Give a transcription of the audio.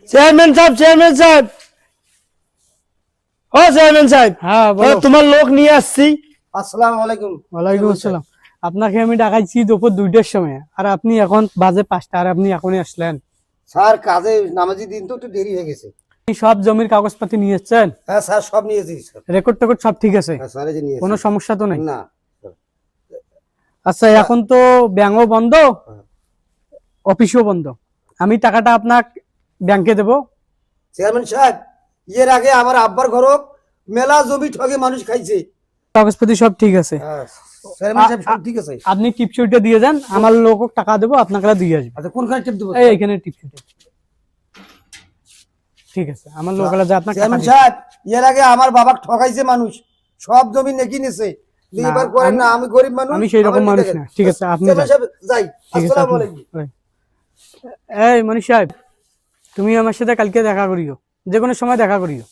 Chairman সাহেব ও chairman সাহেব, হ্যাঁ বলো। তোমার লোক নিয়ে আসছি। আসসালামু আলাইকুম। ওয়ালাইকুম আসসালাম। আপনাকে আমি ডাকাইছি দুপুর 2টার সময়, আর আপনি এখন বাজে 5টা, আর আপনি এখনই আসলেন। স্যার কাজে নামাজি দিন তো একটু দেরি হয়ে গেছে। আপনি সব জমির কাগজপাতি নিয়ে এসেছেন? হ্যাঁ স্যার সব নিয়েছি স্যার। রেকর্ড টেকর্ড সব ঠিক আছে? হ্যাঁ স্যার এই যে নিয়েছি। কোনো সমস্যা তো নেই? না। আচ্ছা, এখন তো ব্যাংকও বন্ধ, অফিসও বন্ধ, আমি টাকাটা আপনার ব্যাংকে দেব। চেয়ারম্যান সাহেব, এর আগে আমার আব্বার ঘরও মেলা জমি ঠগে মানুষ খাইছে। কাগজপাতি সব ঠিক আছে? হ্যাঁ চেয়ারম্যান সাহেব সব ঠিক আছে। আপনি টিপসইটা দিয়ে যান, আমার লোক টাকা দেবো, আপনাকে দিয়ে আসবে। আচ্ছা কোনখানে টিপ দেবো? এইখানে টিপসইটা। ঠিক আছে, আমার লোকেরা যা আপনাকে টাকা চেয়ারম্যান দিবে। সাহেব, এর আগে আমার বাবা ঠগাইছে মানুষ, সব জমি নেকি নিছে। এবার করেন না, আমি গরিব মানুষ। আমি সেই রকম আমার মানুষ দেখেন। না। ঠিক আছে, আপনি চেয়ারম্যান যান। সাহেব যাই। ঠিক আছে, আসসালামু আপনি আলাইকুম। যান। এই মনীষ সাহেব, তুমি আমার সাথে কালকে দেখা করিও, যে কোনো সময় দেখা করিও।